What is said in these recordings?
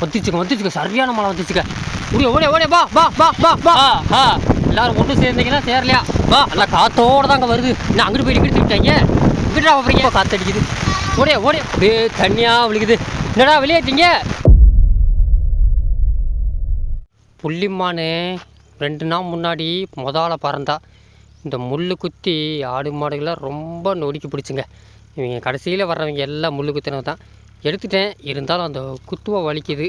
வந்துச்சுக்க சரியான மழை வந்துச்சுக்க. ஓடிய பா பா பா பா பா. எல்லாரும் ஒன்று சேர்ந்தீங்கன்னா சேரலையா பா. நல்லா காற்றோடு தாங்க வருது. இன்னும் அங்கிட்டு போய் இங்கிட்டு திருப்பிட்டாங்க. இங்கிட்டா அப்புறம் காற்று அடிக்குது. ஓடிய அப்படியே தண்ணியாக விழுகுது. என்னடா வெளியேற்றிங்க? புள்ளிமானு 2 நாள் முன்னாடி முதல்ல பறந்தா. இந்த முள் குத்தி ஆடு மாடுகள்லாம் ரொம்ப நொடிக்கு பிடிச்சுங்க. இவங்க கடைசியில் வர்றவங்க எல்லாம் முள் குத்தினது தான் எடுத்துட்டேன். இருந்தாலும் அந்த குத்துவை வலிக்குது.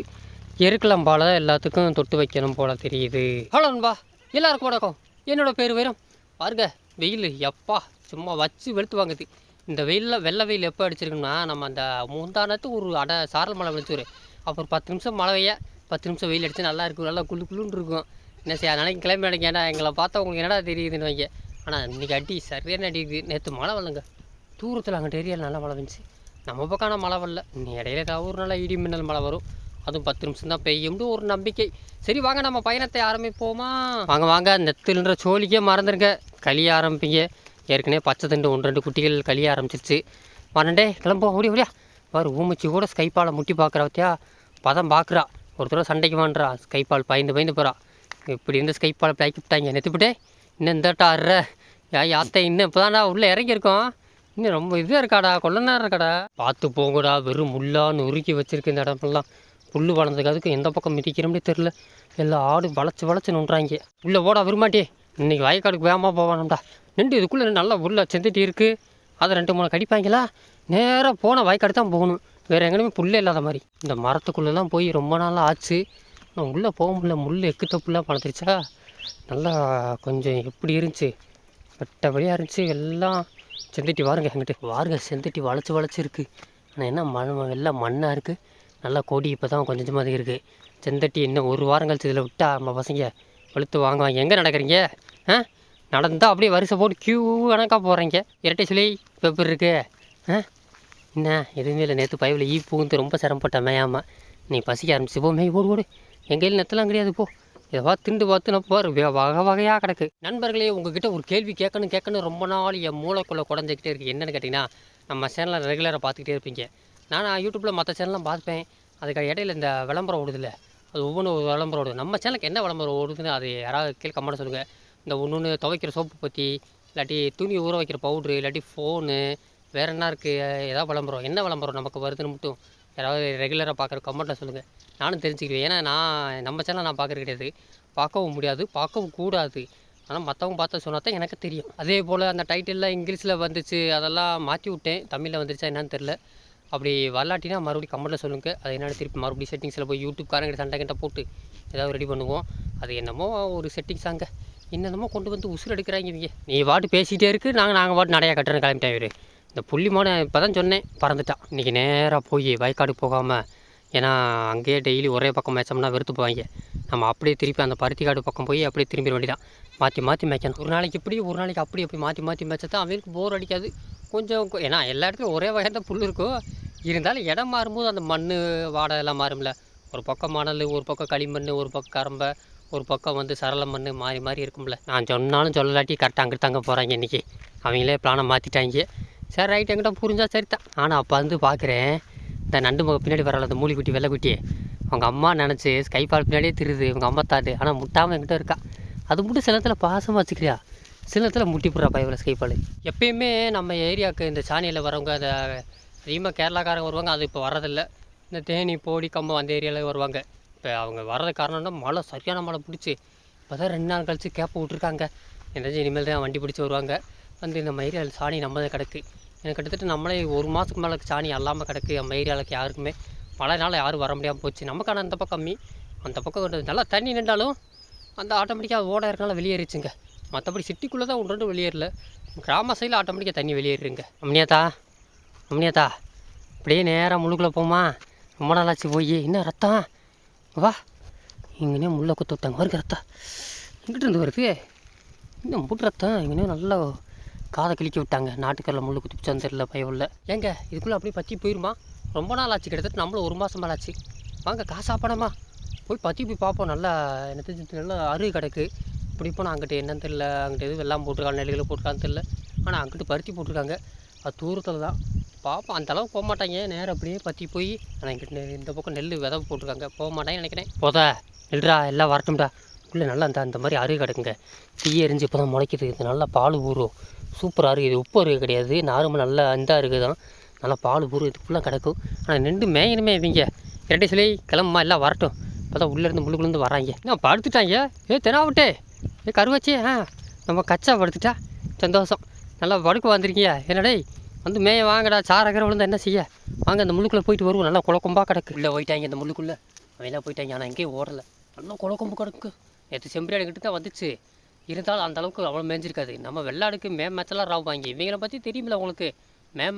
எருக்கலாம் போல எல்லாத்துக்கும் தொட்டு வைக்கணும் போல் தெரியுது. ஹலோ நண்பா, எல்லாருக்கும் வணக்கம். என்னோட பேர் வைரம். பாருங்க வெயில் எப்பா சும்மா வச்சு வெளுத்து வாங்குது. இந்த வெயிலில் வெள்ளை வெயில் எப்போ அடிச்சிருக்குன்னா, நம்ம அந்த முந்தானத்து ஒரு சாரல் மழை விழிச்சுரு. அப்புறம் 10 நிமிஷம் மழை பெய்ய 10 நிமிஷம் வெயில் அடித்து நல்லா இருக்கும். நல்லா குள்ளுன்னு இருக்கும். என்ன செய்ய நாளைக்கு கிளம்பி அடைங்க. ஏன்னா எங்களை பார்த்தா உங்களுக்கு என்னடா தெரியுதுன்னு வைங்க. ஆனால் இன்றைக்கி அடி சரியான அடிக்குது. நேற்று மழை வரலங்க. தூரத்தில் அங்கிட்ட ஏரியாவில் நல்லா மழை வந்துச்சு. நம்ம பக்கம் மழை வரல. இடையில ஏதாவது ஒரு நாள் இடி மின்னல் மழை வரும். அதுவும் 10 நிமிஷம் தான் பெய்யும்னு ஒரு நம்பிக்கை. சரி வாங்க நம்ம பயணத்தை ஆரம்பிப்போமா? வாங்க நெத்துன்ற சோழிக்கே மறந்துருங்க. கழிய ஆரம்பிங்க. ஏற்கனவே பச்சை தண்டு 1-2 குட்டிகள் கழிய ஆரம்பிச்சிருச்சு. வரண்டே கிளம்புவோம். ஓடியா வாரு. ஊமிச்சு கூட ஸ்கைப்பாலை முட்டி பார்க்குறாத்தியா பதம் பார்க்குறா. ஒரு தடவை சண்டைக்கு வான்றா. ஸ்கைப்பால் பயந்து போகிறா. இப்படி இருந்து ஸ்கைப்பாலை பிளாக்கிவிட்டாங்க. நெத்துப்பிட்டே இன்னும் இந்தாட்டா ஆடுற யாத்தை இன்னும் இப்போ தான்டா உள்ளே இறங்கியிருக்கோம். இன்னும் ரொம்ப இதாக இருக்காடா, கொள்ள நேரம் இருக்காடா. பார்த்து போங்கடா. வெறும் முள்ளான்னு உருக்கி வச்சுருக்கு இந்த இடமெல்லாம். புல் வளர்ந்ததுக்கு அதுக்கு எந்த பக்கம் மிதிக்கிறோம்னே தெரில. எல்லாம் ஆடு வளைச்சு நோண்டுறாங்க. உள்ளே ஓடா விரும்பாட்டி. இன்றைக்கி வயக்காடுக்கு வேகமாக போவானம்டா. நின்று இதுக்குள்ளே நல்லா உள்ள செந்துட்டி இருக்குது. அதை 2-3 கடிப்பாங்களா. நேராக போனால் வயக்காடு தான் போகணும். வேறு எங்கேயுமே புல்லே இல்லாத மாதிரி. இந்த மரத்துக்குள்ளெல்லாம் போய் ரொம்ப நாளாக ஆச்சு. நான் உள்ளே போக முடியல. முள் எக்கு தப்புலாம் பழத்துருச்சா. நல்லா கொஞ்சம் எப்படி இருந்துச்சு, வெட்டபடியாக இருந்துச்சு. எல்லாம் செந்தட்டி வாருங்க. எங்கிட்ட வாருங்க. செந்தட்டி வளைச்சி இருக்குது. ஆனால் என்ன எல்லாம் மண்ணாக இருக்குது. நல்லா கொடி இப்போ தான் கொஞ்சம் கொஞ்சமாக இருக்குது. செந்தட்டி இன்னும் 1 வாரம் கழிச்சு இதில் விட்டா நம்ம பசங்க வெளுத்து வாங்குவாங்க. எங்கே நடக்கிறீங்க? நடந்தால் அப்படியே வரிசை போட்டு கியூ கணக்காக போகிறீங்க. இரட்டை சுழி பேப்பர் இருக்குது. என்ன எதுவுமே இல்லை. நேற்று பைவில் பூந்து ரொம்ப சிரமப்பட்டேன் மேயாமல். நீ பசிக்க ஆரம்பிச்சு போ. மேய் ஓடு. எங்கள் கையில் நெத்தலாம் கிடையாது. போ எதா திண்டு பார்த்து நான் பாரு வகையாக கிடக்கு. நண்பர்களே, உங்ககிட்ட ஒரு கேள்வி கேட்கணும் ரொம்ப நாள் என் மூளைக்குள்ளே குடஞ்சிக்கிட்டே இருக்குது. என்னென்னு கேட்டிங்கன்னா, நம்ம சேனலில் ரெகுலராக பார்த்துக்கிட்டே இருப்பீங்க. நான் யூடியூப்பில் மற்ற சேனல்லாம் பார்ப்பேன். அதுக்கு இடையில இந்த விளம்பரம் ஓடுதில்ல, அது ஒவ்வொன்றும் ஒரு விளம்பரம் ஓடுது. நம்ம சேனலுக்கு என்ன விளம்பரம் ஓடுதுன்னு அது யாராவது கீழே கமெண்ட் சொல்லுங்கள். இந்த ஒன்று துவைக்கிற சோப்பு பற்றி, இல்லாட்டி துணி ஊற வைக்கிற பவுட்ரு, இல்லாட்டி ஃபோனு, வேறு என்ன இருக்குது, ஏதாவது விளம்பரம், என்ன விளம்பரம் நமக்கு வருதுன்னு மட்டும் யாராவது ரெகுலராக பார்க்குற கமெண்ட்டில் சொல்லுங்கள். நானும் தெரிஞ்சுக்குவேன். ஏன்னா நம்ம சேனல் நான் பார்க்குறது கிடையாது, பார்க்கவும் முடியாது, பார்க்கவும் கூடாது. ஆனால் மற்றவங்க பார்த்து சொன்னால் தான் எனக்கு தெரியும். அதே போல் அந்த டைட்டிலில் இங்கிலீஷில் வந்துச்சு, அதெல்லாம் மாற்றி விட்டேன். தமிழில் வந்துருச்சா என்னன்னு தெரில. அப்படி வரலாட்டினா மறுபடியும் கமெண்ட்டில் சொல்லுங்கள். அது என்னென்னு திருப்பி மறுபடியும் செட்டிங்ஸில் போய் யூடியூப்காரங்கிட்ட சண்டைக்கிட்ட போட்டு ஏதாவது ரெடி பண்ணுவோம். அது என்னமோ ஒரு செட்டிங்ஸாங்க. என்னென்னமோ கொண்டு வந்து உசுறு எடுக்கிறாங்க இவங்க. நீ பாட்டு பேசிக்கிட்டே இருக்குது. நாங்கள் பாட்டு நிறையா கட்டுறேன் கிளம்பிட்டேன். இவர் இந்த புள்ளிமான இப்போ தான் சொன்னேன் பறந்துட்டான். இன்றைக்கி நேராக போய் வயக்காடு போகாமல், ஏன்னா அங்கேயே டெய்லி ஒரே பக்கம் மேய்ச்சோம்னா வெறுத்து போவாங்க. நம்ம அப்படியே திருப்பி அந்த பருத்திக்காடு பக்கம் போய் அப்படியே திரும்பிட வேண்டியதான். மாற்றி மேய்க்கணும். ஒரு நாளைக்கு இப்படி ஒரு நாளைக்கு அப்படி மாற்றி மேய்ச்சா தான் அவங்களுக்கு போர் அடிக்காது. கொஞ்சம் ஏன்னா எல்லா இடத்துலையும் ஒரே வகையாக தான் புல் இருக்கும். இருந்தாலும் இடம் மாறும்போது அந்த மண் வாடை எல்லாம் மாறும்ல. ஒரு பக்கம் மணல், ஒரு பக்கம் களிமண், ஒரு பக்கம் கரம்பை, ஒரு பக்கம் வந்து சரள மண் மாறி இருக்கும்ல. நான் சொன்னாலும் சொல்லலாட்டி கரெக்டாக அங்கிட்டு தாங்க போகிறாங்க. இன்றைக்கி அவங்களே பிளானை மாற்றிட்டாங்க. சரி ரைட், எங்கிட்ட புரிஞ்சா சரிதான். ஆனால் அப்போ வந்து பார்க்குறேன், இந்த நண்டு பின்னாடி வரல அந்த மூலிக்குட்டி வெள்ளைக்குட்டி, அவங்க அம்மா நினச்சி ஸ்கைபால் பின்னாடியே திருது இவங்க அம்மா தாடு. ஆனால் முட்டாமல் என்கிட்ட இருக்கா. அது மட்டும் சில நேரத்தில் பாசமாக வச்சுக்கிறியா, சில நேரத்தில் முட்டி போடுறா பயவில் ஸ்கைபால். எப்பயுமே நம்ம ஏரியாவுக்கு இந்த சாணியில் வரவங்க, அந்த அதிகமாக கேரளாக்காரங்க வருவாங்க. அது இப்போ வர்றதில்ல. இந்த தேனி போடி கம்பம் அந்த ஏரியாவில் வருவாங்க. இப்போ அவங்க வர்றது காரணம்னா மழை, சரியான மழை பிடிச்சி இப்போ தான் 2 நாள் கழிச்சு கேப்பை விட்ருக்காங்க. என்னாச்சும் இனிமேல் தான் வண்டி பிடிச்சி வருவாங்க. வந்து நம்ம ஏரியாவில் சாணி நம்மளே கிடக்கு. எனக்கு கிட்டத்தட்ட நம்மளே 1 மாதத்துக்கு மேலே சாணி அல்லாமல் கிடக்கு. நம்ம ஏரியாவுக்கு யாருக்குமே மழைனால யாரும் வர முடியாமல் போச்சு. நமக்கான அந்த பக்கம் கம்மி, அந்த பக்கம் நல்லா தண்ணி நின்றாலும் அந்த ஆட்டோமேட்டிக்காக ஓட இருக்கனால வெளியேறிச்சுங்க. மற்றபடி சிட்டிக்குள்ளே தான் 1-2 வெளியேறல. கிராம சைடில் ஆட்டோமேட்டிக்காக தண்ணி வெளியேறுங்க. அம்னியாத்தா அப்படியே நேராக முள்ளுக்குள்ளே போமா. ரொம்ப நாளாச்சு போய். என்ன ரத்தம் வா. இங்கேனே முள்ளை குத்து விட்டாங்க. வருது ரத்தம் எங்கிட்ட இருந்து வருது. இன்னும் மூட்டு ரத்தம் இங்கேனே நல்லா காதை கிழிக்க விட்டாங்க. நாட்டுக்கரில் முள்ளு குத்தி பிச்சான்னு தெரியல பயவுள்ள. ஏங்க இதுக்குள்ளே அப்படியே பற்றி போயிருமா? ரொம்ப நாள் ஆச்சு. கிட்டத்தட்ட நம்மளும் 1 மாதம் மேலே ஆச்சு. வாங்க காசா பணமா போய் பற்றி போய் பார்ப்போம். நல்லா என்ன தெரிஞ்சு நல்லா அருகு கிடக்கு. இப்படி போனால் அங்கிட்ட என்னன்னு தெரியல. அங்கிட்ட எதுவும் வெள்ளாமல் போட்டிருக்காங்க, நெல்லுகளை போட்டிருக்கான்னு தெரியல. ஆனால் அங்கிட்டு பருத்தி போட்டிருக்காங்க. அது தூரத்தில் தான். பார்ப்போம். அந்தளவுக்கு போக மாட்டாங்க, நேரம் அப்படியே பற்றி போய். ஆனால் எங்கிட்ட இந்த பக்கம் நெல் விதை போட்டிருக்காங்க, போக மாட்டாங்கன்னு நினைக்கிறேன். நெல்றா எல்லாம் வரட்டும்டா. உள்ளே நல்லா அந்த மாதிரி அருகு கிடக்குங்க, தீ எரிஞ்சு இப்போ தான் முளைக்குது. இது நல்லா பால் ஊறும், சூப்பர் அருகு. இது உப்பு அருகு கிடையாது, நார்மல் நல்லா அந்த அருகு தான், நல்லா பால் ஊறும். இது ஃபுல்லாக கிடக்கும். ஆனால் நின்று மேயணுமே இவங்க. இரட்டை சிலை கிளம்புமா, எல்லாம் வரட்டும். இப்போ தான் உள்ளேருந்து முள்ளுக்குள்ளேருந்து வராங்க. என்ன படுத்துட்டாங்க? தெனாவிட்டே கருவாச்சி. நம்ம கச்சா படுத்துட்டா சந்தோஷம். நல்லா படுக்க வந்துருக்கீங்க. என்னடே வந்து மேய வாங்கடா, சாரகரை விழுந்தா என்ன செய்ய? வாங்க அந்த முள்ளுக்குள்ளே போயிட்டு வருவோம். நல்லா குழக்கொம்பாக கிடக்கு. உள்ளே போயிட்டாங்க இந்த முள்ளுக்குள்ளே, அவெல்லாம் போயிட்டாங்க. ஆனால் எங்கேயும் ஓடலை, நல்லா குழக்கொம்பு கிடக்கு. நேற்று செம்பரியாடு கிட்ட தான் வந்துச்சு, இருந்தாலும் அந்த அளவுக்கு அவ்வளோ மேய்ஞ்சிருக்காது. நம்ம வெள்ளாடுக்கு மேட்செல்லாம் ராவ் வாங்கி. இவங்களை பற்றி தெரியுமில்ல உங்களுக்கு,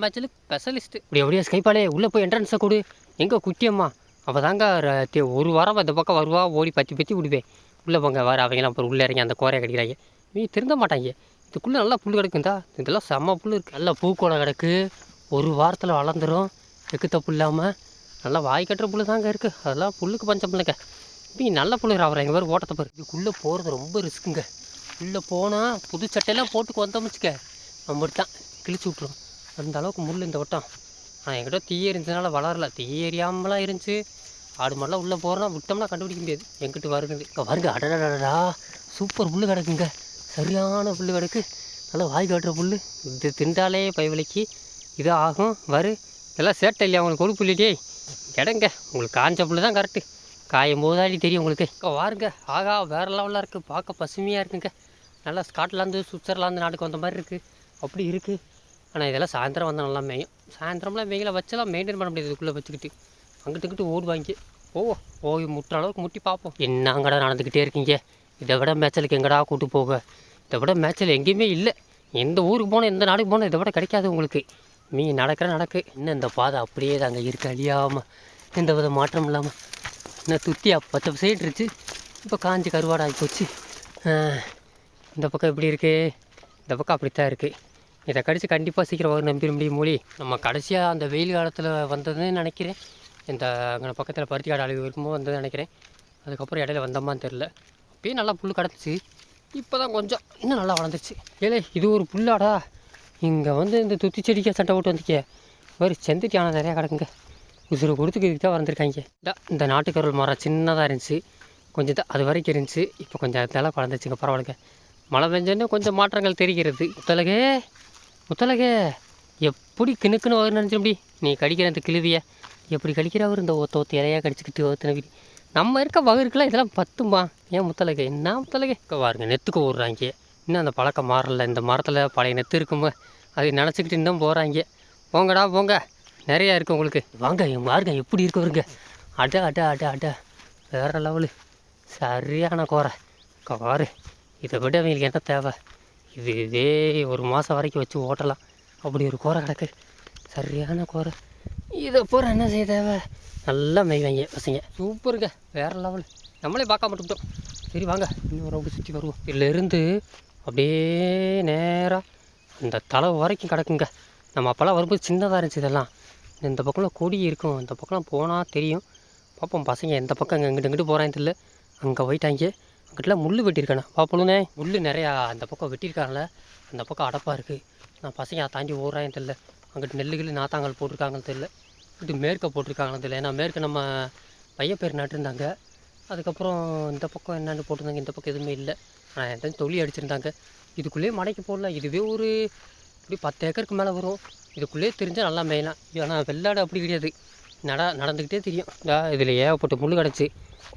மேட்சில் ஸ்பெஷலிஸ்ட்டு. இப்படி அப்படியே ஸ்கைப்பாலே உள்ளே போய் என்ட்ரன்ஸை கொடு. எங்கே குட்டியம்மா அவள் தாங்க ஒரு வாரம் இந்த பக்கம் வருவா, ஓடி பற்றி விடுவேன். உள்ளே போங்க வர. அவங்களாம் அப்புறம் உள்ளே இறங்கி அந்த கோரையை கடிக்கிறாங்க. இவங்க திருந்த மாட்டாங்க. இதுக்குள்ளே நல்லா புல் கிடக்குந்தா, இதெல்லாம் செம்ம புல் இருக்குது. நல்லா பூக்கோளை கிடக்கு, ஒரு வாரத்தில் வளர்ந்துடும். எக்கு தப்பு இல்லாமல் நல்லா வாய் கட்டுற புல் தாங்க இருக்குது. அதெல்லாம் புல்லுக்கு பஞ்சம் இல்லைங்க. இப்போ நல்ல புல் அவர் எங்கள் பேர் ஓட்டத்தை பாரு. இதுக்குள்ளே போகிறது ரொம்ப ரிஸ்க்குங்க. உள்ளே போனால் புது சட்டையெல்லாம் போட்டுக்கு வந்தோம்னுச்சுக்க, நம்ம தான் கிழிச்சு விட்ருவோம். அந்த அளவுக்கு முள் இந்த வட்டம். ஆனால் என்கிட்ட தீ எரிஞ்சதுனால வளரல, தீ எரியாமலாம் இருந்துச்சு. ஆடு மாடெலாம் உள்ளே போகிறோன்னா விட்டோம்னா கண்டுபிடிக்க முடியாது. எங்கிட்ட வருகுது வருங்க. அடடடா சூப்பர் புல் கிடக்குங்க, சரியான புல் கிடக்கு. நல்லா வாய் காட்டுற புல். இது திண்டாலே பயவிலைக்கு இது ஆகும். இதெல்லாம் சேட்டை இல்லையா உங்களுக்கு? ஒரு புள்ளிட்டே கிடங்க. உங்களுக்கு காஞ்ச புல் தான் கரெக்டு, காயும் போதாடி தெரியும் உங்களுக்கு. வாருங்க. ஆகா வேறு லெவலாக இருக்குது, பார்க்க பசுமையாக இருக்குங்க. நல்லா ஸ்காட்லாந்து சுவிட்சர்லாந்து நாட்டுக்கு வந்த மாதிரி இருக்குது, அப்படி இருக்குது. ஆனால் இதெல்லாம் சாயந்தரம் வந்து நல்லா மேயும். சாயந்தரம்லாம் வெயில வச்செல்லாம் மெயின்டைன் பண்ண முடியாது. இதுக்குள்ளே வச்சுக்கிட்டு அங்கிட்டு ஓடுவாங்க. போய் முட்டுற அளவுக்கு முட்டி பார்ப்போம். என்னங்கடா நடந்துக்கிட்டே இருக்கீங்க? இதை விட மேய்ச்சலுக்கு எங்கடா கூட்டு போக? இதை விட மேய்ச்சல் எங்கேயுமே இல்லை. எந்த ஊருக்கு போனால் எந்த நாடுக்கு போனால் இதை விட கிடைக்காது உங்களுக்கு. நீங்கள் நடக்கு இன்னும் இந்த பாதை அப்படியே தாங்க இருக்குது, அழியாமல், எந்த வித மாற்றம் இல்லாமல். இன்னும் துத்தியா பச்சை சைடுருச்சு, இப்போ காஞ்சி கருவாடாகி போச்சு. இந்த பக்கம் எப்படி இருக்குது? இந்த பக்கம் அப்படித்தான் இருக்குது. இதை கடிச்சு கண்டிப்பாக சீக்கிரம் வர நம்பிட முடியும் மொழி. நம்ம கடைசியாக அந்த வெயில் காலத்தில் வந்ததுன்னு நினைக்கிறேன். இந்த அங்கே பக்கத்தில் பருத்தி காடு அழிவு இருக்கும்போது வந்ததுன்னு நினைக்கிறேன். அதுக்கப்புறம் இடையில வந்தோமான்னு தெரில. அப்பயே நல்லா புல் கிடச்சிச்சு, இப்போ தான் கொஞ்சம் இன்னும் நல்லா வளர்ந்துச்சு. இது ஒரு புல்லாடா? இங்கே வந்து இந்த துத்தி செடிக்க சண்டை போட்டு வந்துக்கே ஒரு செந்துட்டி ஆனால் நிறையா கிடக்குங்க. உசுறு கொடுத்துக்கு இதுக்கு தான் வளர்ந்துருக்காங்க. இந்த நாட்டுக்கருள் மரம் சின்னதாக இருந்துச்சு, கொஞ்சம் தான் அது வரைக்கும் இருந்துச்சு. இப்போ கொஞ்சம் அதெல்லாம் வளர்ந்துச்சுங்க, பரவாயில்லைங்க. மழை பெஞ்சோன்னே கொஞ்சம் மாற்றங்கள் தெரிகிறது. முத்தலகே எப்படி கிணுக்குன்னு வரும் நினச்சி அப்படி நீ கடிக்கிற அந்த கிழுவியை எப்படி கடிக்கிறவர்? இந்த ஒத்த இலையாக கடிச்சிக்கிட்டு ஒத்தனை நம்ம இருக்க வகுருக்குலாம் இதெல்லாம் பத்துமா? ஏன் முத்தலகை என்ன முத்தலகை வாருங்க. நெத்துக்கு ஓடுறாங்க, இன்னும் அந்த பழக்கம் மாறல. இந்த மரத்தில் பழைய நெத்து இருக்கும்போது அது நினச்சிக்கிட்டு இன்னும் போகிறாங்க. போங்கடா போங்க, நிறையா இருக்குது உங்களுக்கு. வாங்க பாருங்க எப்படி இருக்கவருங்க. அட வேறு லெவலு, சரியான கோரை வாரு. இதை விட அவங்களுக்கு என்ன தேவை? இதே ஒரு மாதம் வரைக்கும் வச்சு ஓட்டலாம், அப்படி ஒரு கோரை கிடக்கு, சரியான கோரை. இதை பூரா என்ன செய்ய தேவை? நல்லா மேய்வாங்க பசங்க, சூப்பருங்க, வேறு லெவல். நம்மளே பார்க்க மாட்டோம். சரி வாங்க இன்னும் ரொம்ப சுற்றி வருவோம். இதிலேருந்து அப்படியே நேராக அந்த தலை வரைக்கும் கிடக்குங்க. நம்ம அப்போல்லாம் வரும்போது சின்னதாக இருந்துச்சு இதெல்லாம். இந்த பக்கம்லாம் கொடி இருக்கும், இந்த பக்கம்லாம் போனால் தெரியும். பார்ப்போம் பசங்க எந்த பக்கம் இங்கிட்டு போகிறான்னு தெரியல. அங்கே போயிட்டாங்க, அங்கிட்டலாம் முள் வெட்டியிருக்கானே பார்ப்போம்னே. முள் நிறையா அந்த பக்கம் வெட்டியிருக்காங்கள, அந்த பக்கம் அடப்பாக இருக்குது. நான் பசங்க அதை தாண்டி ஓடுறான்னு தெரியல. அங்கிட்டு நெல்லுகள் நாத்தாங்கல் போட்டிருக்காங்கன்னு தெரியல, இங்கிட்டு மேற்க போட்டிருக்காங்கன்னு தெரியல. ஏன்னா மேற்கு நம்ம பையப்பேர் நட்டுருந்தாங்க. அதுக்கப்புறம் இந்த பக்கம் என்னென்னு போட்டிருந்தாங்க, இந்த பக்கம் எதுவுமே இல்லை. ஆனால் என்கிட்ட தொழில் அடிச்சிருந்தாங்க. இதுக்குள்ளேயே மடைக்கு போடல, இதுவே ஒரு இப்படி 10 ஏக்கருக்கு மேலே வரும். இதுக்குள்ளேயே தெரிஞ்சால் நல்லா மேயலாம். ஆனால் வெள்ளாடு அப்படி கிடையாது, நடந்துக்கிட்டே தெரியும். இதில் ஏகப்பட்ட முள் கிடச்சி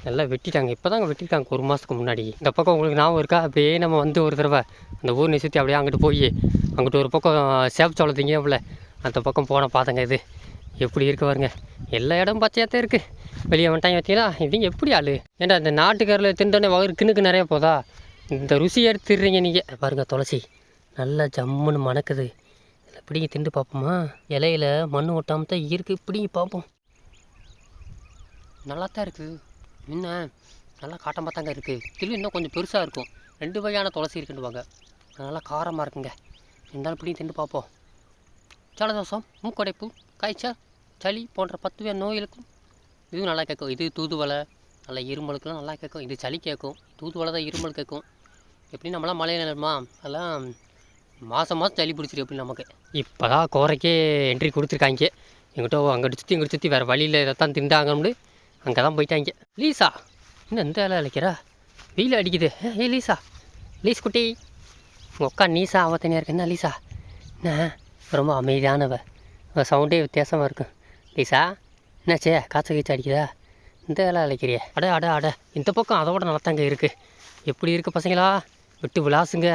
நல்லா வெட்டிட்டாங்க. இப்போ தாங்க வெட்டிட்டாங்க ஒரு மாதத்துக்கு முன்னாடி. இந்த பக்கம் உங்களுக்கு ஞாபகம் இருக்கா? அப்படியே நம்ம வந்து ஒரு தடவை அந்த ஊர் சுற்றி அப்படியே அங்கிட்டு போய் அங்கிட்டு ஒரு பக்கம் சேப்சோளத்தீங்க போல அந்த பக்கம் போனால் பார்த்தங்க. இது எப்படி இருக்கு பாருங்க, எல்லா இடமும் பச்சையாகத்தான் இருக்குது. வெளியே வந்துட்டாங்க பார்த்தீங்களா? இவங்க எப்படி ஆள்? ஏன்டா இந்த நாட்டுக்காரில் திண்டோன்னே வயிறு கிணுக்கு நிறைய போதா? இந்த ருசி எடுத்துடுறீங்க நீங்கள். பாருங்கள் துளசி நல்லா ஜம்முன்னு மணக்குது. இதில் பிடிங்கி திண்டு பார்ப்போமா? இலையில மண் ஒட்டாமல் தான் இருக்குது, பிடிங்கி பார்ப்போம். நல்லா தான் இருக்குது, இன்னும் நல்லா காட்டம் பார்த்தாங்க இருக்குது. தில்லு இன்னும் கொஞ்சம் பெருசாக இருக்கும். 2 வகையான துளசி இருக்குன்னுவாங்க, நல்லா காரமாக இருக்குங்க. இருந்தாலும் பிடிங்கி திண்டு பார்ப்போம். ஜலதோஷம், மூக்கடைப்பு, காய்ச்சல், சளி போன்ற 10 வகை நோய்களுக்கும் இதுவும் நல்லா கேட்கும். இது தூதுவளை, நல்லா இருமலுக்கெலாம் நல்லா கேட்கும். இது சளி கேட்கும், தூதுவளை தான் இருமல் கேட்கும். எப்படி நம்மளாம் மலையில நிலமா அதெல்லாம் மாதம் சளி பிடிச்சிரு அப்படின்னு நமக்கு. இப்போ தான் கோரைக்கே என்ட்ரி கொடுத்துருக்காங்க. எங்கிட்ட அங்கிட்டு சுற்றி வேறு வழியில் இதைத்தான் திண்டாங்கன்னு அங்கே தான் போயிட்டாங்க. லீசா இன்னும் இந்த வேலை அழைக்கிறா, வெயில் அடிக்குது. லீசா, லீஸ் குட்டி, உங்கள் அக்கா நீசா அவள் தனியாக இருக்கு. என்ன லீசா, என்ன ரொம்ப அமைதியானவ, சவுண்டே வித்தியாசமாக இருக்கும். லீசா என்னாச்சே, காய்ச்சல் கீச்சா அடிக்குதா, இந்த வேலை அழைக்கிறிய? அட இந்த பக்கம் அதோட நல்லாத்தாங்க இருக்குது. எப்படி இருக்குது பசங்களா, விட்டு விளாசுங்க.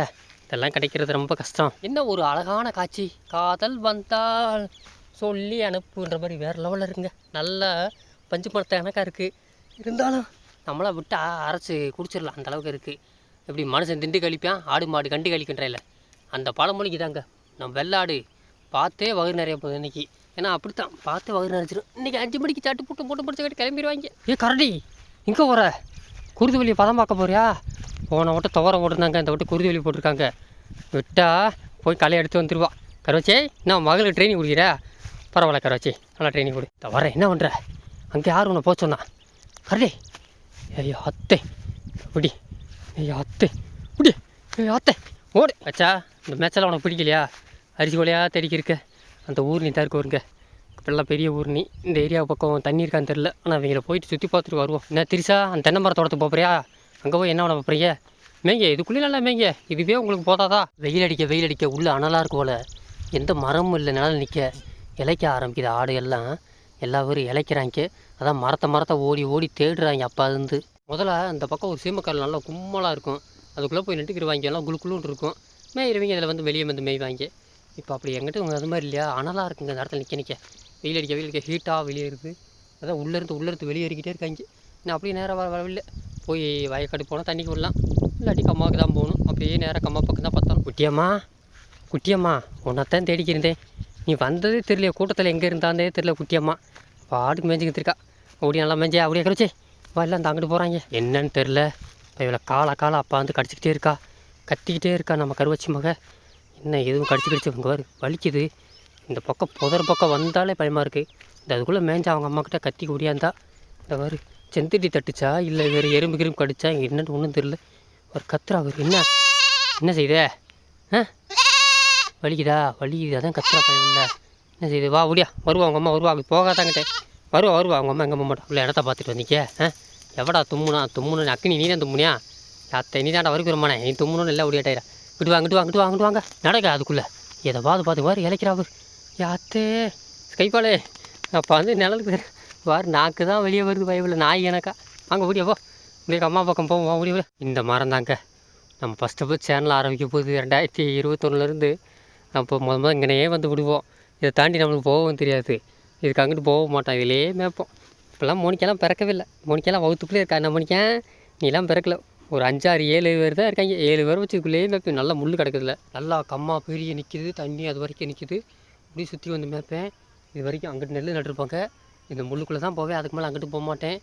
இதெல்லாம் கிடைக்கிறது ரொம்ப கஷ்டம். என்ன ஒரு அழகான காட்சி, காதல் வந்தால் சொல்லி அனுப்புன்ற மாதிரி வேறு லெவலில் இருக்குங்க. நல்ல பஞ்சு பணத்தை கணக்காக இருக்குது. இருந்தாலும் நம்மளை விட்டு அரைச்சி குடிச்சிடலாம் அந்த அளவுக்கு இருக்குது. எப்படி மனுஷன் திண்டு கழிப்பான், ஆடு மாடு கண்டு கழிக்கின்றல அந்த பழமொழிக்கு தாங்க. நம்ம வெள்ளாடு பார்த்தே வயிறு நிறைய போகுது இன்றைக்கி. ஏன்னா அப்படித்தான், பார்த்தே வயிறு நிறைச்சிடும். இன்றைக்கி 5 மணிக்கு சாட்டு போட்டு பிடிச்ச கட்டி கிளம்பிடுவாங்க. கரடி இங்கே வர குருது வழியை பதம் பார்க்க போறியா? போன விட்டு துவரம் போட்டிருந்தாங்க, இந்த விட்டு குருதி வழி போட்டிருக்காங்க. விட்டா போய் களை எடுத்து வந்துடுவா. கருவச்சே நான் மகளுக்கு ட்ரைனிங் கொடுக்குறா. பரவாயில்ல கருவச்சி, நல்லா ட்ரைனிங் கொடு. வரேன், என்ன பண்ணுற? அங்கே யார் உன்னை போக சொன்னா? கரடி, ஐயோ அத்தை இப்படி, ஐயோ அத்தை இப்படி, ஐயோ அத்தை ஓடு. வச்சா இந்த மேட்செல்லாம் உனக்கு பிடிக்கலையா? அரிசி கொலையாக தேடிக்கி இருக்க அந்த ஊர்னி தான் இருக்க வருங்க. இப்பெல்லாம் பெரிய ஊர்னி. இந்த ஏரியா பக்கம் தண்ணி இருக்கான்னு தெரில. ஆனால் அவங்கள போயிட்டு சுற்றி பார்த்துட்டு வருவோம். என்ன திரிசா, அந்த தென்னை மரத்தை தோட்டத்துக்கு போகிறியா? அங்கே போய் என்ன பண்ண போகிறீங்க? மேங்க இதுக்குள்ளே நல்லா மேங்க, இதுவே உங்களுக்கு போதாதா? வெயில் அடிக்க உள்ளே அனலாக இருக்கும் போல். எந்த மரமும் இல்லை, நிழல் நிற்க இலைக்க ஆரம்பிக்குது. ஆடு எல்லாம் எல்லா பேரும் இலைக்கிறாங்க. அதான் மரத்தை ஓடி தேடுறாங்க. அப்போ இருந்து முதல்ல அந்த பக்கம் ஒரு சீமக்கால் நல்லா கும்மலாக இருக்கும். அதுக்குள்ளே போய் நட்டுக்கிடுவாங்க. எல்லாம் குழுன்னு இருக்கும். மேய்றவங்க அதில் வந்து வெளியே வந்து மேய்வாங்க. இப்போ அப்படி எங்கிட்ட உங்கள் அது மாதிரி இல்லையா? அனலாக இருக்குங்க அந்த இடத்துல நிற்க வெயில் அடிக்க ஹீட்டாக வெளியே இருக்குது. அதான் உள்ளேருந்து வெளியேறிக்கிட்டே இருக்காங்க. நான் அப்படியே நேராக வரவில்லை. போய் வயக்காடு போனால் தண்ணிக்கு விடலாம், இல்லாட்டி கம்மாவுக்கு தான் போகணும். அப்படியே நேராக கம்மா பக்கம் தான் பார்த்தோம். குட்டியம்மா உன்னைத்தான் தேடிக்கிருந்தேன். நீ வந்ததே தெரியல, கூட்டத்தில் எங்கே இருந்தாந்தே தெரியல. குட்டியம்மா பாட்டுக்கு மேய்ஞ்சிக்கிட்டு இருக்கா. ஓடி நல்லா மேய்ஞ்சே அப்படியே கரைச்சி வா, எல்லாம் அந்த அங்கிட்டு போகிறாங்க. என்னன்னு தெரில. இப்போ இவ்வளோ காலை அப்பா வந்து கடிச்சிக்கிட்டே இருக்கா, கத்திக்கிட்டே இருக்கா நம்ம கருவச்சி மக. என்ன எதுவும் கடிச்சு இவங்க வலிக்குது. இந்த பக்கம் புதர் பக்கம் வந்தாலே பயமாக இருக்குது. இந்த அதுக்குள்ளே மேய்ஞ்சா அவங்க அம்மாக்கிட்ட கத்தி ஓடியாந்தா. இந்த மாதிரி செந்தட்டி தட்டுச்சா இல்லை வேறு எறும்பு கடிச்சா இங்கே என்னன்னு ஒன்றும் தெரில. ஒரு கத்துறா. அவர் என்ன செய்யுதே? வலிக்குதா? அதான் கத்துறா பயம் இல்லை. என்ன செய்யுது? வா ஓடியா, வருவா அவங்க அம்மா வருவா. அப்படி போகாதாங்கிட்டே வருவா அவங்க அம்மா எங்கள் அம்மா மாட்டா உள்ள இடத்த பார்த்துட்டு வந்தீங்க. எவடா தும்முனா அக்கினி நீ தான் தும்முனியா? அத்தை நீ தாண்டா வரைக்கும் வருமானே, நீ தும்முன்னு இல்லை ஓடியாட்டாயிரா. அங்கிட்டு வாங்க நடக்க. அதுக்குள்ளே எதை பார்த்து வாரு இலைக்கிறா அவர். யாத்தே கைப்பாலே அப்போ வந்து நிழலுக்கு வாரு நாக்கு தான் வெளியே வருது. பயவில் நாய் எனக்கா. வாங்க ஓடியா போ, உங்களுக்கு அம்மா பக்கம் போவோம். ஓடியா. இந்த மரம் தாங்க நம்ம ஃபஸ்ட்டு சேனல் ஆரம்பிக்க போகுது 2021 அப்போ முதல் இங்கனையே வந்து விடுவோம். இதை தாண்டி நம்மளுக்கு போகவும் தெரியாது. இதுக்கு அங்கிட்டு போக மாட்டோம், இதிலே மேய்ப்போம். இப்போல்லாம் மோனிக்கெல்லாம் பிறக்கவே இல்லை. மோனிக்கெல்லாம் வகுத்துக்குள்ளே இருக்கா. என்ன மோனிக்கா நீலாம் பிறக்கல. ஒரு 5, 6, 7 பேர் தான் இருக்காங்க. 7 பேர் வச்சுக்குள்ளேயே மேய்ப்பேன். நல்லா முள் கிடக்குதுல, நல்லா கம்மா பெரிய நிற்கிது, தண்ணி அது வரைக்கும் நிற்கிது. இப்படி சுற்றி வந்து மேய்ப்பேன். இது வரைக்கும் அங்கிட்டு நெல் நட்டுருப்பாங்க. இந்த முள்ளுக்குள்ளே தான் போவேன். அதுக்கு மேலே அங்கிட்டு போக மாட்டேன்.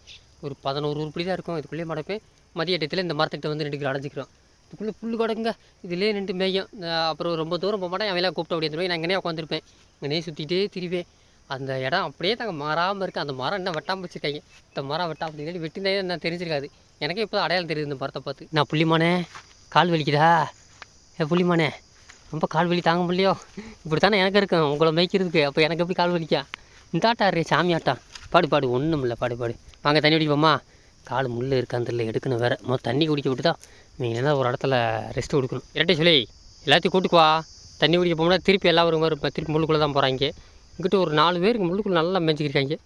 ஒரு 11 உருப்படி தான் இருக்கும். இதுக்குள்ளேயே மடப்பேன். மதிய டயத்தில் இந்த மரத்துக்கிட்ட வந்து 2 அடைஞ்சிக்கிறோம். இதுக்குள்ளே புல் கிடக்குங்க. இதிலே நின்று மேயும். அப்புறம் ரொம்ப தூரம் போக மாட்டேன். அவெல்லாம் கூப்பிட்டு அப்படியே வந்துடுவேன். நான் இங்கேனே உட்காந்துருப்பேன். இங்கேனே சுற்றிக்கிட்டே திரிவேன். அந்த இடம் அப்படியே தாங்க மாறாமல் இருக்குது. அந்த மரம் என்ன வெட்டாமல் வச்சுருக்காங்க. இந்த மரம் வெட்டாமல் சொல்லி வெட்டினே நான் தெரிஞ்சிருக்காது. எனக்கே இப்போ அடையாளம் தெரியுது இந்த மரத்தை பார்த்து. நான் புள்ளிமானே கால் வலிக்குதா? புள்ளிமானே ரொம்ப கால் வலி தாங்க முடியலையோ? இப்படி தானே எனக்கு இருக்கும் உங்களை மேய்க்கிறதுக்கு. அப்போ எனக்கு எப்படி கால் வலிக்கா? இந்த ஆட்டாரு சாமி ஆட்டம். பாடு ஒன்றும் இல்லை. பாடு வாங்க தண்ணி குடிப்போம்மா. கால் முள் இருக்கான்னு தெரியல, எடுக்கணும் வேறு. முதல் தண்ணி குடிக்க விட்டு தான் நீங்கள் என்ன ஒரு இடத்துல ரெஸ்ட்டு கொடுக்கணும். இரட்டை சொல்லி எல்லாத்தையும் கூட்டுக்குவா. தண்ணி குடிக்க போகும்போது திருப்பி எல்லாம் ஒரு மாதிரி திருப்பி முள்ளுக்குள்ளே தான் போகிறாங்க. இங்கிட்ட ஒரு 4 பேருக்கு முள்ளுக்குள்ளே நல்லா மேய்ச்சிக்கிருக்காங்க.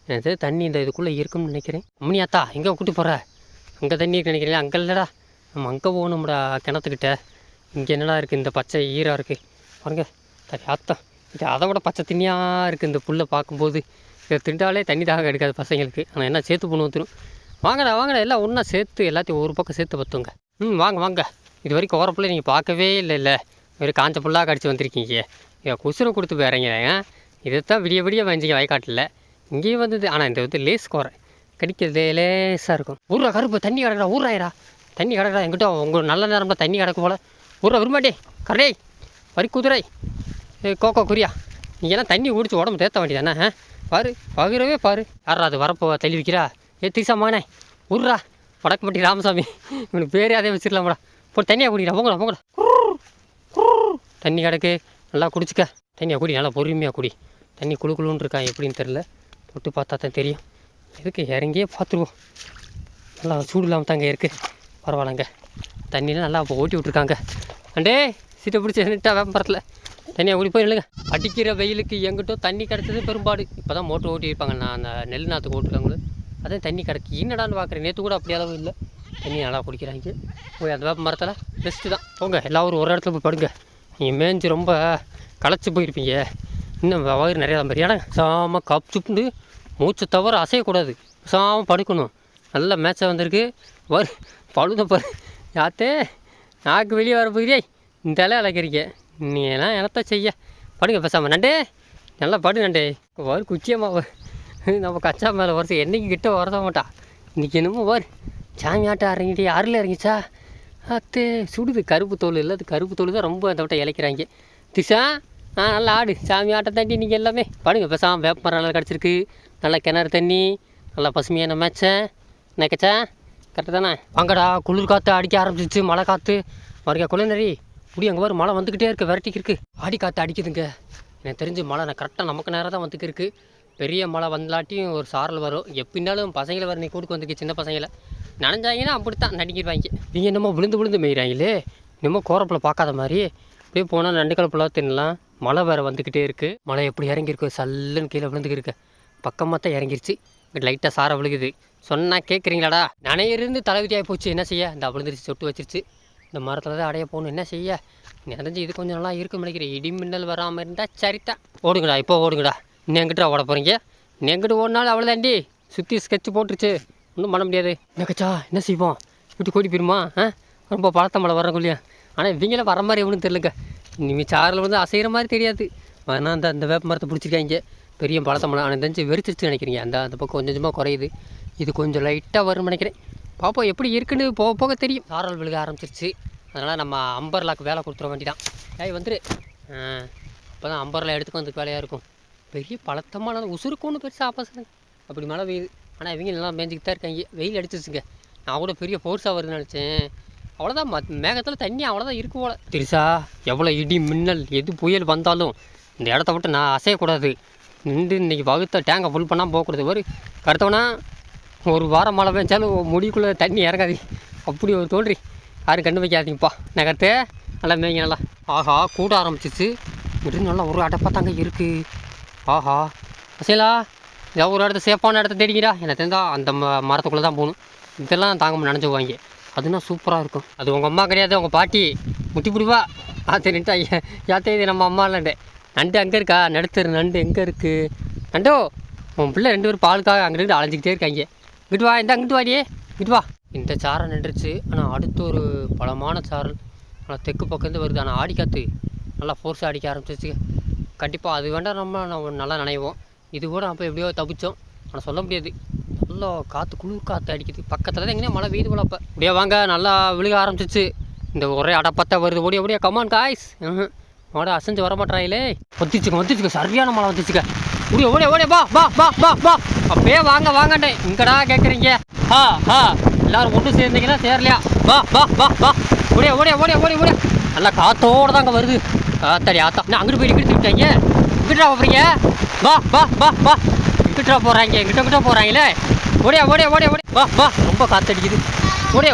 எனக்கு தண்ணி இந்த இதுக்குள்ளே இருக்குன்னு நினைக்கிறேன். அம்மனியாத்தா எங்கே கூட்டு போகிற? அங்கே தண்ணி இருக்குன்னு நினைக்கிறேன். அங்கே இல்லைடா, நம்ம அங்கே போகணும்டா கிணத்துக்கிட்ட. இங்கே என்னடா இருக்குது, இந்த பச்சை ஈராக இருக்குது பாருங்க. ஆத்தா இது அதை விட பச்சை தண்ணியாக இருக்குது இந்த புல்லை பார்க்கும்போது. இதை திண்டாலே தண்ணி தாக எடுக்காது பசங்களுக்கு. ஆனால் என்ன சேர்த்து பண்ணு வந்துடும். வாங்கடா எல்லாம் ஒன்றா சேர்த்து எல்லாத்தையும் ஒரு பக்கம் சேர்த்து பற்றுங்க. வாங்க. இது வரைக்கும் ஓர புள்ள நீங்கள் பார்க்கவே இல்லை. வெறும் காஞ்ச புல்லாக கடிச்சு வந்திருக்கீங்க. குசுரை கொடுத்து போயிறீங்க. இதைத்தான் விடிய வஞ்சிங்க வயக்காட்டில். இங்கேயும் வந்தது. ஆனால் இந்த வந்து லேஸ் கோரை கடிக்கிறது லேஸாக இருக்கும். ஊரா கருப்பு தண்ணி கிடக்குறா. ஊராயிரா தண்ணி கிடக்குறா. எங்கிட்ட உங்கள் நல்ல நேரம்ல தண்ணி கிடக்கு போல். ஊரா விரும்பாட்டே கரடே வரி குதிரை கோக்கோ குறியா. நீங்கள் எல்லாம் தண்ணி குடிச்சு உடம்பு தேத்த வேண்டியதானே? பாரு பகிரவே பாரு. யாரா அது வரப்போ தள்ளி வைக்கிறா? திரிசாமானே ஊர்ரா வடக்குப்பட்டி ராமசாமி. இவனுக்கு பேரே அதே வச்சிடலாம்டா. போட்டு தண்ணியாக குடிக்கிறா. போங்கடா தண்ணி கிடக்கு, நல்லா குடிச்சிக்க. தண்ணியை குடி, நல்லா பொறுமையாக குடி. தண்ணி குழுன்னு இருக்கான், எப்படின்னு தெரில. தொட்டு பார்த்தா தான் தெரியும். இதுக்கு இறங்கியே பார்த்துருவோம். நல்லா சூடு இல்லாமல் தாங்க இருக்குது. பரவாயில்லங்க. தண்ணியெலாம் நல்லா இப்போ ஓட்டி விட்ருக்காங்க. அண்டே சீட்டை பிடிச்சி நின்ட்டா வியாபாரத்தில் தண்ணியை ஓடி போய் இல்லைங்க. அடிக்கிற வெயிலுக்கு எங்கிட்டோ தண்ணி கிடச்சது பெரும்பாடு. இப்போ தான் மோட்டர் ஓட்டியிருப்பாங்க. நான் அந்த நெல் நாற்றுக்கு ஓட்டுறவங்களும் அதான் தண்ணி கிடக்கு. என்னடான்னு பார்க்குறேன். நேற்று கூட அப்படி அளவு இல்லை. தண்ணி நல்லா குடிக்கிறாங்க. போய் அந்த வேப்ப மரத்தில் பெஸ்ட்டு தான். போங்க எல்லோரும் ஒரு இடத்துல போய் படுங்க. நீங்கள் மேய்ஞ்சி ரொம்ப களைச்சி போயிருப்பீங்க. இன்னும் வயிறு நிறையா மாதிரி இடம் சாம கப் சுப்புண்டு மூச்சு தவிர அசையக்கூடாது. சாம படுக்கணும். நல்லா மேட்சாக வந்திருக்கு. பழுத பாரு யாத்தே நாக்கு வெளியே வர போகிறே. இந்த இலை அழைக்கிறீங்க. நீ எல்லாம் எனத்த செய்ய படுங்க பேசாமல். நண்டே நல்லா படு நண்டே. வரு குச்சியமாக நம்ம கச்சா மேலே வருஷம் என்றைக்கு கிட்ட வரத மாட்டா. இன்றைக்கி என்னமோ வார் சாமி ஆட்டம் இறங்கிட்டு யாரில் இறங்கிச்சா அத்தே சுடுது. கருப்பு தோல் இல்லை, அது கருப்பு தோல் தான் ரொம்ப அந்த விட்ட இழைக்கிறாங்க. திஷா நல்லா ஆடு. சாமி ஆட்டம் தாண்டி இன்றைக்கி எல்லாமே படுங்க பேசாமல். வேப்ப மரம் நல்லா கிடச்சிருக்கு. நல்லா கிணறு தண்ணி, நல்லா பசுமையான மேய்ச்சேன் நினைக்கச்சா. கரெக்டு தானே? வாங்கடா. குளிர் காற்று அடிக்க ஆரம்பிச்சிச்சு. மழை காற்று மறுக்கா குழந்தை இப்படி அங்கே வர மழை வந்துக்கிட்டே இருக்குது. விரட்டிக்கு இருக்குது. ஆடி காற்று அடிக்குதுங்க. எனக்கு தெரிஞ்சு மழை நான் கரெக்டாக நமக்கு நேரம் தான் வந்துக்கு இருக்குது. பெரிய மழை வந்தாட்டியும் ஒரு சாரல் வரும். எப்படின்னாலும் பசங்களை வர நீ கூட்டுக்கு வந்துருக்கு. சின்ன பசங்களை நனைஞ்சாங்கன்னா அப்படித்தான் நடிக்கிடுவாங்க. நீங்கள் என்னமோ விழுந்து மேய்கிறாங்களே. இன்னமும் கோரப்பில் பார்க்காத மாதிரி அப்படியே போனால் நண்டுக்களை ஃபுல்லாக தின்னலாம். மழை வேறு வந்துக்கிட்டே இருக்குது. மழை எப்படி இறங்கியிருக்கு. சல்லுன்னு கீழே விழுந்துக்கிருக்கு. பக்கமாக தான் இறங்கிருச்சு. இங்கே லைட்டாக சாரை விழுகுது. சொன்னால் கேட்குறீங்களாடா? நனையிருந்து தலைவிதியாகி போச்சு. என்ன செய்ய? இந்த விழுந்துருச்சு, சொட்டு வச்சிருச்சு. இந்த மரத்தில் தான் அடைய போகணும். என்ன செய்ய? நிறைஞ்சு இது கொஞ்சம் நல்லா இருக்குன்னு நினைக்கிறேன். இடி மின்னல் வராமல் இருந்தால் சரித்தான். ஓடுங்கடா, இப்போ ஓடுங்கடா. இன்னும் எங்கிட்ட ஓட போகிறீங்க? இன்னும் எங்கிட்ட ஓடினாலும் அவ்வளோதாண்டி. சுற்றி ஸ்கெட்ச் போட்டுருச்சு. ஒன்றும் பண்ண முடியாது. என்னக்கச்சா என்ன செய்வோம்? வீட்டு கூட்டி போயிருமா? ரொம்ப பழத்த மழை வரக்குள்ளையா. ஆனால் இவங்கள வர மாதிரி எவ்வளோன்னு தெரியலங்க. இனிமேல் சாரில் வந்து அசைகிற மாதிரி தெரியாது. ஆனால் அந்த வேப்ப மரத்தை பிடிச்சிருக்காங்க. பெரிய பழத்த மழை ஆனால் தெரிஞ்சு வெறிச்சிருச்சு நினைக்கிறீங்க. அந்த பக்கம் கொஞ்சம் கொஞ்சமாக குறையுது. இது கொஞ்சம் லைட்டாக வரும்னு நினைக்கிறேன். பார்ப்போம் எப்படி இருக்குன்னு போக போக தெரியும். சாரல் விழுக ஆரம்பிச்சிருச்சு. அதனால் நம்ம அம்பர்லாக்கு வேலை கொடுத்துட வேண்டிதான். வந்துரு. இப்போ தான் அம்பர்லா எடுத்துக்கு வந்து வேலையாக இருக்கும். பெரிய பழத்தமான உசுருக்கு ஒன்று பெருசாக ஆப்போசிட் அப்படி மழை பெய்யுது. ஆனால் இவங்க நல்லா மேய்ஞ்சிக்கிட்டு தான் இருக்காங்க. வெயில் அடிச்சிச்சுங்க. நான் கூட பெரிய ஃபோர்ஸாக வருதுன்னு நினச்சேன். அவ்வளோதான். மேகத்தில் தண்ணி அவ்வளோதான் இருக்கு போல. தெரிசா எவ்வளோ இடி மின்னல் எது புயல் வந்தாலும் இந்த இடத்த விட்டு நான் அசையக்கூடாது. நின்று இன்றைக்கி வகுத்த டேங்கை ஃபுல் பண்ணால் போகக்கூடாது. ஒரு கருத்தவனா ஒரு வாரம் மழை பெஞ்சாலும் முடிக்குள்ளே தண்ணி இறங்காது. அப்படி ஒரு தோன்றி யாரும் கண்டு வைக்காதீங்கப்பா. நகர்த்தே நல்லா மேய்ங்க. நல்லா ஆஹா கூட ஆரம்பிச்சிச்சு. இருந்து நல்லா ஒரு அடைப்பாக தாங்க இருக்குது. ஆஹா அசைலா ஏதாவது ஒரு இடத்த சேஃபான இடத்த தேடிக்கிறா. எனக்கு தெரிந்தால் அந்த மரத்துக்குள்ளே தான் போகணும். இதெல்லாம் தாங்க நினச்சிக்குவாங்க. அதுனா சூப்பராக இருக்கும். அது உங்கள் அம்மா கிடையாது, உங்கள் பாட்டி. முட்டி பிடிவா ஆத்தேன்ட்டா. யாத்தே இது நம்ம அம்மா இல்லைண்டே. நண்டு அங்கே இருக்கா? நடுத்தரு நண்டு எங்கே இருக்குது? நண்டோ உன் பிள்ளை 2 பேரும் பாலுக்காக அங்கிட்டு அலைஞ்சிக்கிட்டே இருக்காங்க. இங்கிட்டு வா, இந்த அங்கிட்டு வாடியே, இங்கிட்டு வா. இந்த சாரல் நின்றுச்சு. ஆனால் அடுத்து ஒரு பலமான சாரல் ஆனால் தெற்கு பக்கத்து வருது. ஆனால் ஆடி காற்று நல்லா ஃபோர்ஸாக அடிக்க ஆரம்பிச்சிச்சு. கண்டிப்பாக அது வேண்டாம். நம்ம நல்லா நினைவோம். இது கூட அப்போ எப்படியோ தப்பிச்சோம். ஆனால் சொல்ல முடியாது. நல்லா காற்று குளிர் காற்று அடிக்குது. பக்கத்தில் தான் எங்கேயா மழை பெய்யுது போல. அப்போ அப்படியே வாங்க. நல்லா விழுக ஆரம்பிச்சிச்சு. இந்த ஒரே அடப்பத்தா வருது. ஓடியா கமான் காய்ஸ். மழை அசைஞ்சு வர மாட்டாங்களே. வந்துச்சுக்க சரியான மழை வந்துச்சுக்க. ஓடியா பா. அப்படியே வாங்கண்டே. இங்கடா கேட்குறீங்க? எல்லாரும் ஒன்று சேர்ந்தீங்கன்னா சேரலையா? வா ஓடியா. நல்லா காற்றோடு தாங்க வருது. காத்தாடி ஆத்தா. நான் அங்கிட்டு போய் திருப்பிட்டாங்க. இங்கிட்டா போகிறீங்க? வா இங்கிட்டா போகிறாங்க. இங்கிட்ட போகிறாங்களே. ஓடியா வா. ரொம்ப காற்றடிக்குது. ஓடியா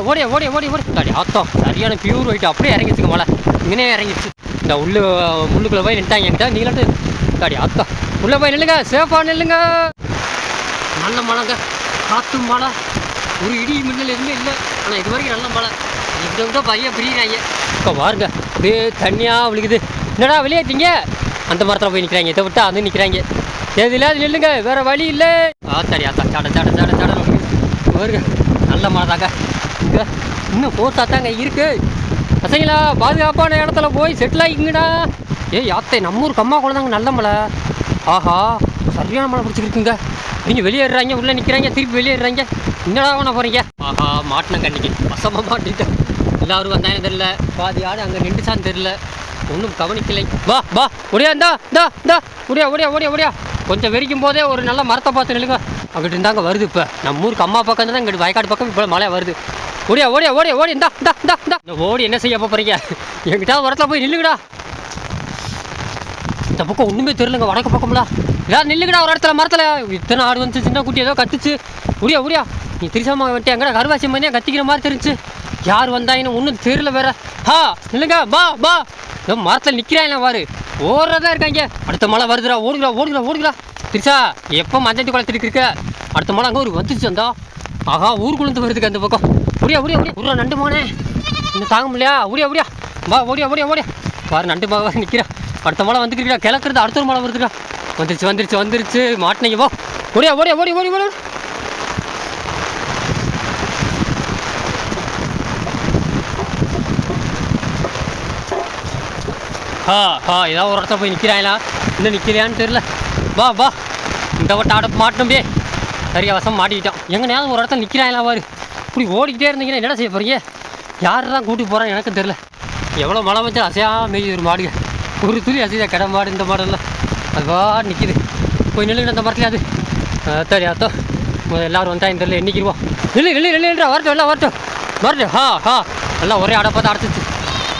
தாடி ஆத்தா. சரியான பியூர் ஒயிட். அப்படியே இறங்கிச்சுங்க மழை. இங்கனே இறங்கிடுச்சு. இந்த முள்ளுக்குள்ளே போய் நின்ட்டாங்க. என்கிட்ட நீங்களாட்டு தாடி ஆத்தா. உள்ளே போய் நில்லுங்க. சேஃபாக நில்லுங்க. நல்ல மழைங்க. காற்று மழை. ஒரு இடி மின்னல் எதுவுமே இல்லை. ஆனால் இது வரைக்கும் நல்ல மழை. இங்கிட்ட பையன் பிரிக்கிறாங்க. இப்போ பாருங்க அப்படியே தண்ணியாக விழுகுது. என்னடா விளையாட்டிங்க? அந்த மரத்தில் போய் நிற்கிறாங்க. இதை விட்டா வந்து நிற்கிறாங்க. எதுல அது நில்லுங்க. வேறு வழி இல்லை. ஆத்தாடி ஆத்தா. சாட பாருங்க. நல்ல மழை தாங்க. இங்கே இன்னும் ஃபோர்ஸாக தாங்க இருக்குது. பசங்களா பாதுகாப்பான இடத்துல போய் செட்டில் ஆகிக்குங்கடா. யாத்தை நம்ம ஊர் கம்மா குழந்தாங்க. நல்ல மழை. ஆஹா சரியான மழை பிடிச்சிருக்குங்க. நீங்கள் வெளியேறாங்க. உள்ளே நிற்கிறாங்க. திருப்பி வெளியேறாங்க. என்னடா பண்ண போகிறீங்க? ஆஹா மாட்டின கண்ணிக்கு பசமாக மாட்டிட்டேன். எல்லோரும் வந்தாங்க தெரில. பாதி ஆடு அங்கே நின்றுச்சான்னு தெரில. ஒன்றும் கவனிக்கலை. வா ஒடியா. இந்தா ஓடியா. கொஞ்சம் வெறிக்கும் போதே ஒரு நல்ல மரத்தை பார்த்து நில்லுங்க. அங்கிட்டு இருந்தாங்க வருது. இப்போ நம்ம ஊருக்கு அம்மா பக்கம் தான் இங்கிட்டு வயக்காடு பக்கம் இப்போ மழை வருது. ஓடியா இந்தா ஓடி என்ன செய்ய போகிறீங்க? என்கிட்ட வரத்தில் போய் நில்லுங்கடா. இந்த பக்கம் ஒன்றுமே தெரியலங்க, வடக்கு பக்கம்ல யார் நில்லுங்கடா ஒரு இடத்துல மரத்தில். இத்தனை ஆடு வந்துச்சு, சின்ன குட்டி ஏதோ கத்துச்சு. முடியா முடியா நீ திரிசாமா வந்துட்டு எங்கடா கருவாசி மணியா கத்திக்கிற மாதிரி தெரிஞ்சு. யார் வந்தாங்கன்னு ஒன்றும் தெரியல வேற. ஹா இல்லைங்க பா பா ஏதோ மரத்தில் நிற்கிறாங்க பாரு, ஓடுறதா இருக்காங்க. அடுத்த மழை வருதுடா, ஓடுகிறா ஓடுகிறா ஓடுகிறா. திரிசா எப்போ மஞ்சள் குளத்துட்டு இருக்க, அடுத்த மழை அங்கே ஒரு வந்துச்சு வந்தா. ஆஹா ஊருக்குள்ளேருந்து வருதுக்கு அந்த பக்கம். முடியா முடியா முடியா உருவா நண்டு போனே இன்னும் தாங்க முடியா. ஓடியா ஓடியா வா ஓடியா ஓடியா ஓடியா பாரு நண்டு பாக வேறு நிற்கிறா. அடுத்த மழை வந்துருக்கா, கிளக்குறது அடுத்த ஒரு மழை வருதுக்கா. வந்துருச்சு வந்துருச்சு வந்துருச்சு மாட்டினீங்க வா. ஓடியா ஓடியா ஓடி ஓடி ஓடி. ஏதாவது ஒரு இடத்துல போய் நிற்கிறாங்களா, இன்னும் நிற்கலையான்னு தெரில. வா வா இந்த வட்டம் ஆட மாட்டோம்பே, சரியா வசம் மாட்டிக்கிட்டோம். எங்கேயாவது ஒரு இடத்துல நிற்கிறாங்களா பாரு. இப்படி ஓடிக்கிட்டே இருந்தீங்கன்னா என்ன செய்ய போகிறீங்க, யார் தான் கூட்டி போகிறான்னு எனக்கு தெரில. எவ்வளோ மழை வச்சு அசையாக மேய்ச்சி ஒரு மாடுங்க, ஒரு துளி அசையா கடை மாடு இந்த மாடெல்லாம் அதுவா நிற்கிது. போய் நில்லுங்க அந்த மரத்துல. அது தெரியாதோ எல்லோரும் வந்தாங்க தெரியல, எண்ணிக்கிடுவோம். நில்லு நில்லு நில்லுன்றா வரட்டும் எல்லாம் வரட்டும் வரட்டும். நல்லா ஒரே ஆடை பார்த்து அடைச்சிச்சு,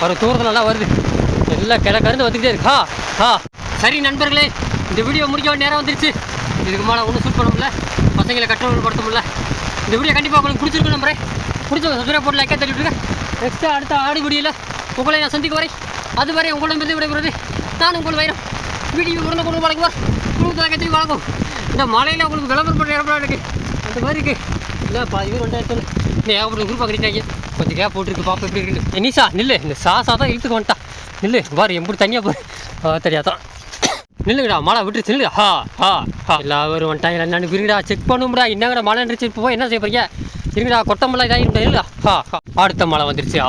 ஒரு தூரத்தில் நல்லா வருது, எல்லாம் கிழக்கருந்து வந்துக்கிட்டே இருக்கு. சரி நண்பர்களே, இந்த வீடியோ முடிக்க வேண்டிய நேரம் வந்துருச்சு. இதுக்கு மேலே ஒன்றும் ஷூட் பண்ண முடியல, பசங்களை கண்ட்ரோல் படுத்த முடியல. இந்த வீடியோ கண்டிப்பாக உங்களுக்கு பிடிச்சிருக்கு நம்புறேன். பிடிச்சவங்க சப்ஸ்கிரைப் போட்டு லைக்காக தள்ளிவிட்டுருங்க. நெக்ஸ்ட்டு அடுத்த ஆடு வீடியோவில் உங்களை நான் சந்திக்க வரேன். அதுவரை உங்களிடம் இருந்து விடைபெறுவது நான் உங்கள் வைரம். வீடியோ உடனே வழங்குவார், குடும்பத்தை வழங்கும். இந்த மலையில் உங்களுக்கு விளம்பரம் பண்ணுற இடப்படா இருக்குது, அந்த மாதிரி இருக்குது. இல்லை பாதி பேர் வந்துட்டு இன்னும் ஏகப்பட்ட குரூப்பாக கட்டிட்டாங்க. கொஞ்சம் கேப் போட்டுருக்கு, பாப்பா எப்படி இருக்குது. நீசா நில்லு, இந்த சாசா தான் இழுத்துக்கு வந்துட்டா. நில்லு பாரு எப்படி தனியாக போய் தெரியாதான். நில்லுங்கடா மழை விட்டுருச்சு, நில்லு. எல்லாரும் வந்துட்டாங்க. என்னென்னு இருங்கடா செக் பண்ணும்டா. என்னங்கடா மழை இருந்துச்சு, இப்போ என்ன செய்ய போறீங்க? இருங்கடா கொட்டமழை இதாக இல்லைடா. அடுத்த மழை வந்துருச்சு.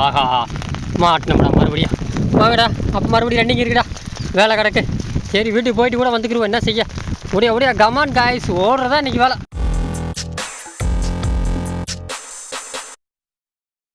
மாட்டினோம்டா மறுபடியும். வாங்கடா அப்போ மறுபடியும் ரன்னிங் இருக்குடா, வேலை கிடக்கு. சரி வீட்டுக்கு போயிட்டு கூட வந்துக்கிடுவோம், என்ன செய்ய. ஓடியா ஓடியா கமான் காய்ஸ், ஓடுறதா இன்றைக்கி வேலை.